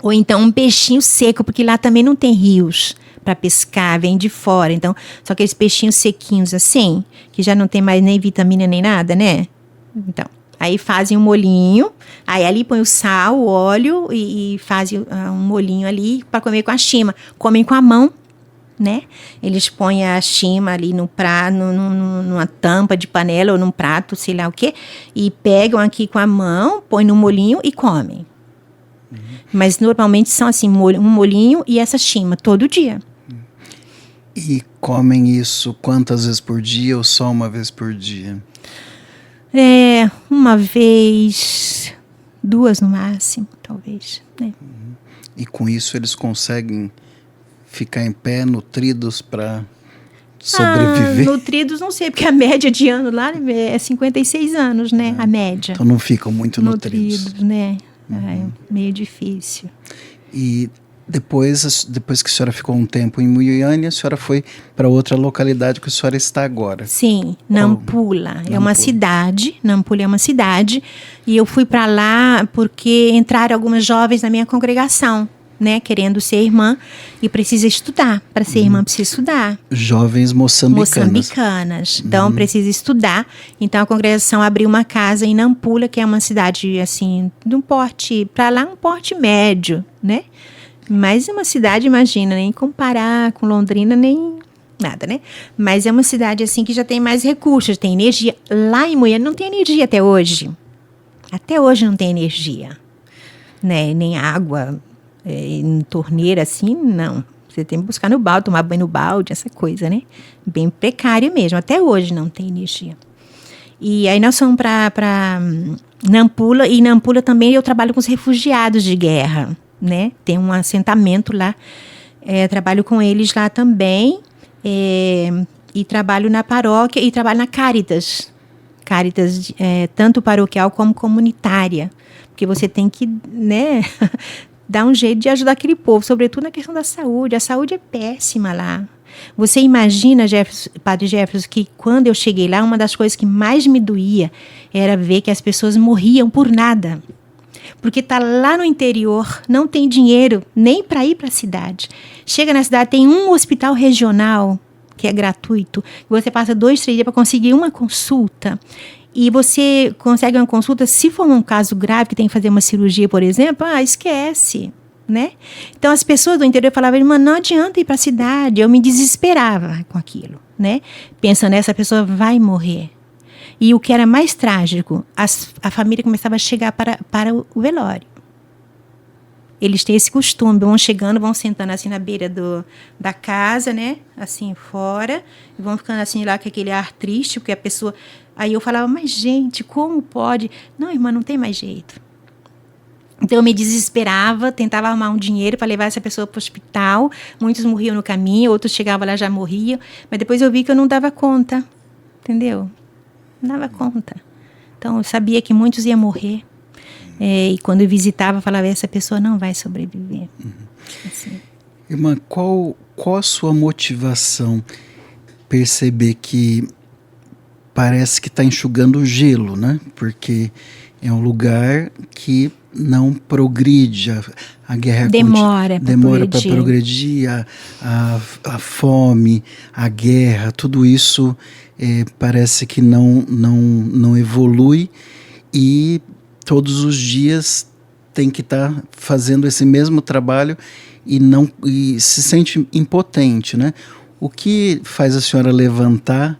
Ou então um peixinho seco, porque lá também não tem rios para pescar, vem de fora, então, só aqueles peixinhos sequinhos assim, que já não tem mais nem vitamina nem nada, né? Então, aí fazem um molhinho, aí ali põe o sal, o óleo e fazem um molhinho ali para comer com a chima. Comem com a mão, né? Eles põem a chima ali no prato, numa tampa de panela ou num prato, sei lá o quê, e pegam aqui com a mão, põem no molhinho e comem. Mas normalmente são assim, um molhinho e essa chima, todo dia. E comem isso quantas vezes por dia ou só uma vez por dia? Uma vez, 2 no máximo, talvez. Né? E com isso eles conseguem ficar em pé, nutridos para sobreviver? Nutridos não sei, porque a média de ano lá é 56 anos, né? A média. Então não ficam muito nutridos. Né? É meio difícil. E depois que a senhora ficou um tempo em Moiane, a senhora foi para outra localidade que a senhora está agora. Sim, Nampula. É uma cidade. Nampula é uma cidade. E eu fui para lá porque entraram algumas jovens na minha congregação, né? Querendo ser irmã e precisa estudar. Para ser irmã precisa estudar. Jovens moçambicanas. Então precisa estudar. Então a congregação abriu uma casa em Nampula, que é uma cidade assim, de um porte, para lá um porte médio, né? Mas é uma cidade, imagina, nem comparar com Londrina, nem nada, né? Mas é uma cidade, assim, que já tem mais recursos, tem energia. Lá em Moiane não tem energia até hoje. Até hoje não tem energia, né? Nem água, em torneira, assim, não. Você tem que buscar no balde, tomar banho no balde, essa coisa, né? Bem precária mesmo. Até hoje não tem energia. E aí nós fomos para Nampula, e Nampula também eu trabalho com os refugiados de guerra, né? Tem um assentamento lá, trabalho com eles lá também, e trabalho na paróquia e trabalho na Caritas, tanto paroquial como comunitária, porque você tem que, né, dar um jeito de ajudar aquele povo, sobretudo na questão da saúde. A saúde é péssima lá. Você imagina, Padre Jefferson, que quando eu cheguei lá, uma das coisas que mais me doía era ver que as pessoas morriam por nada. Porque está lá no interior, não tem dinheiro nem para ir para a cidade. Chega na cidade, tem um hospital regional que é gratuito. Você passa 2, 3 dias para conseguir uma consulta. E você consegue uma consulta, se for um caso grave, que tem que fazer uma cirurgia, por exemplo, esquece, né? Então, as pessoas do interior falavam, irmã, não adianta ir para a cidade. Eu me desesperava com aquilo, né? Pensando, essa pessoa vai morrer. E o que era mais trágico, a família começava a chegar para o velório. eles têm esse costume, vão chegando, vão sentando assim na beira da casa, né? Assim, fora, e vão ficando assim lá com aquele ar triste, porque a pessoa... Aí eu falava, mas gente, como pode? Não, irmã, não tem mais jeito. Então eu me desesperava, tentava arrumar um dinheiro para levar essa pessoa para o hospital. Muitos morriam no caminho, outros chegavam lá já morriam. Mas depois eu vi que eu não dava conta, entendeu? Não dava conta. Então eu sabia que muitos iam morrer. E quando eu visitava, eu falava, essa pessoa não vai sobreviver. Assim. Irmã, qual a sua motivação? Perceber que parece que está enxugando o gelo, né? Porque é um lugar que não progride, a guerra demora para progredir, a fome, a guerra, tudo isso parece que não evolui, e todos os dias tem que estar fazendo esse mesmo trabalho e se sente impotente, né? O que faz a senhora levantar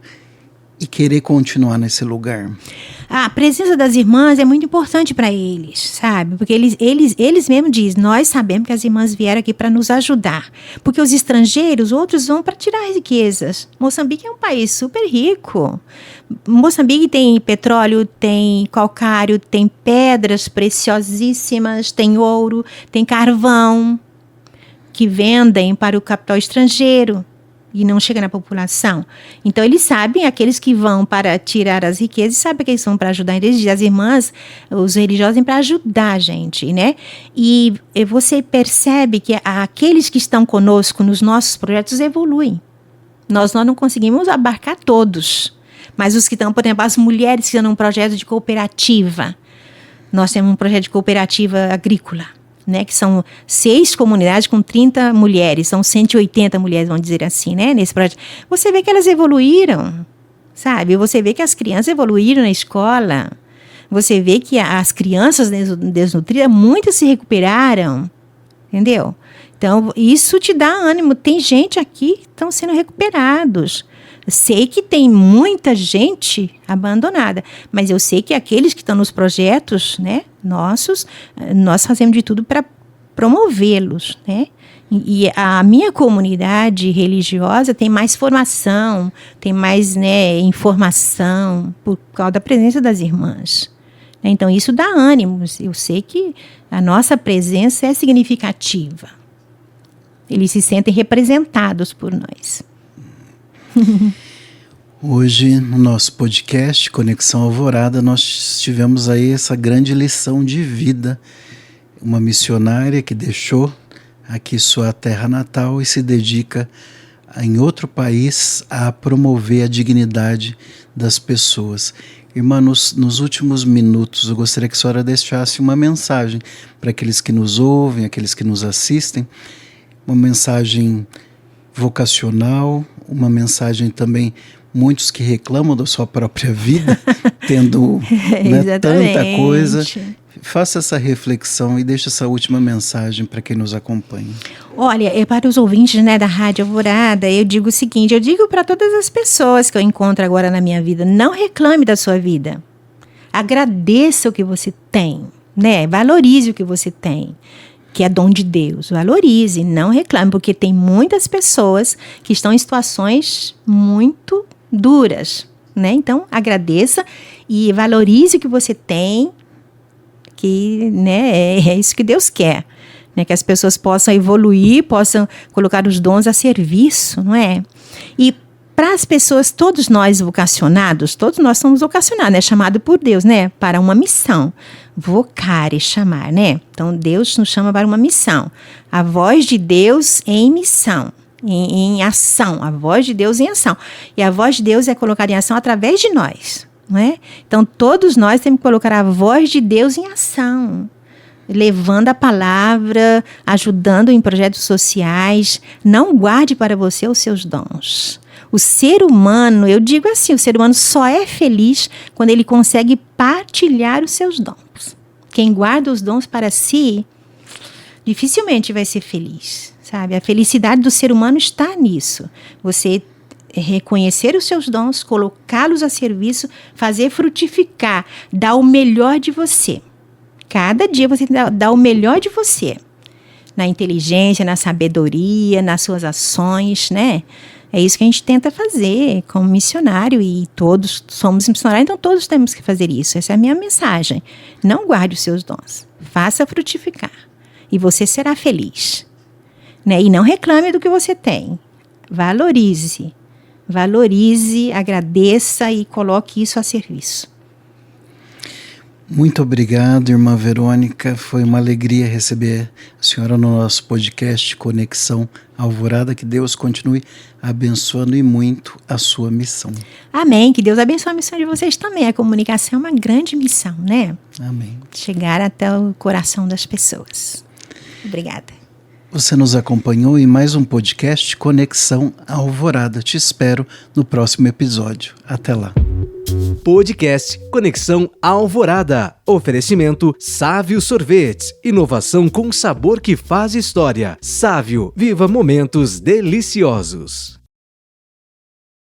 e querer continuar nesse lugar? A presença das irmãs é muito importante para eles, sabe? Porque eles mesmos dizem, nós sabemos que as irmãs vieram aqui para nos ajudar. Porque os estrangeiros, outros vão para tirar riquezas. Moçambique é um país super rico. Moçambique tem petróleo, tem calcário, tem pedras preciosíssimas, tem ouro, tem carvão, que vendem para o capital estrangeiro e não chega na população. Então, eles sabem, aqueles que vão para tirar as riquezas, sabem que eles vão para ajudar. As irmãs, os religiosos, vêm para ajudar a gente, né? E você percebe que aqueles que estão conosco nos nossos projetos evoluem. Nós não conseguimos abarcar todos. Mas os que estão, por exemplo, as mulheres que estão num projeto de cooperativa. Nós temos um projeto de cooperativa agrícola, né, que são 6 comunidades com 30 mulheres, são 180 mulheres, vamos dizer assim, né, nesse projeto. Você vê que elas evoluíram, sabe? Você vê que as crianças evoluíram na escola. Você vê que as crianças desnutridas, muitas se recuperaram, entendeu? Então, isso te dá ânimo. Tem gente aqui que estão sendo recuperados. Sei que tem muita gente abandonada, mas eu sei que aqueles que estão nos projetos, né, nossos, nós fazemos de tudo para promovê-los, né? E a minha comunidade religiosa tem mais formação, tem mais, né, informação por causa da presença das irmãs. Então, isso dá ânimo. Eu sei que a nossa presença é significativa. Eles se sentem representados por nós. Hoje, no nosso podcast Conexão Alvorada, nós tivemos aí essa grande lição de vida. Uma missionária que deixou aqui sua terra natal e se dedica em outro país a promover a dignidade das pessoas. Irmã, nos últimos minutos, eu gostaria que a senhora deixasse uma mensagem para aqueles que nos ouvem, aqueles que nos assistem, uma mensagem vocacional, uma mensagem também, muitos que reclamam da sua própria vida, tendo né, tanta coisa. Faça essa reflexão e deixe essa última mensagem para quem nos acompanha. Olha, para os ouvintes, né, da Rádio Alvorada, eu digo o seguinte, eu digo para todas as pessoas que eu encontro agora na minha vida, não reclame da sua vida. Agradeça o que você tem, né? Valorize o que você tem, que é dom de Deus. Valorize, não reclame, porque tem muitas pessoas que estão em situações muito duras, né? Então, agradeça e valorize o que você tem, que, né, é isso que Deus quer, né? Que as pessoas possam evoluir, possam colocar os dons a serviço, não é? E para as pessoas, todos nós vocacionados, todos nós somos vocacionados, né? Chamado por Deus, né? Para uma missão. Vocare, chamar, né? Então, Deus nos chama para uma missão. A voz de Deus em missão, em ação. A voz de Deus em ação. E a voz de Deus é colocada em ação através de nós, não é? Então, todos nós temos que colocar a voz de Deus em ação. Levando a palavra, ajudando em projetos sociais. Não guarde para você os seus dons. O ser humano, eu digo assim, o ser humano só é feliz quando ele consegue partilhar os seus dons. Quem guarda os dons para si, dificilmente vai ser feliz, sabe? A felicidade do ser humano está nisso. Você reconhecer os seus dons, colocá-los a serviço, fazer frutificar, dar o melhor de você. Cada dia você dá o melhor de você. na inteligência, na sabedoria, nas suas ações, né? É isso que a gente tenta fazer como missionário, e todos somos missionários, então todos temos que fazer isso. Essa é a minha mensagem. Não guarde os seus dons, faça frutificar e você será feliz, né? E não reclame do que você tem, valorize, agradeça e coloque isso a serviço. Muito obrigado, irmã Verônica. Foi uma alegria receber a senhora no nosso podcast Conexão Alvorada. Que Deus continue abençoando e muito a sua missão. Amém. Que Deus abençoe a missão de vocês também. A comunicação é uma grande missão, né? Amém. Chegar até o coração das pessoas. Obrigada. Você nos acompanhou em mais um podcast Conexão Alvorada. Te espero no próximo episódio. Até lá. Podcast Conexão Alvorada. Oferecimento Sávio Sorvetes. Inovação com sabor que faz história. Sávio, viva momentos deliciosos.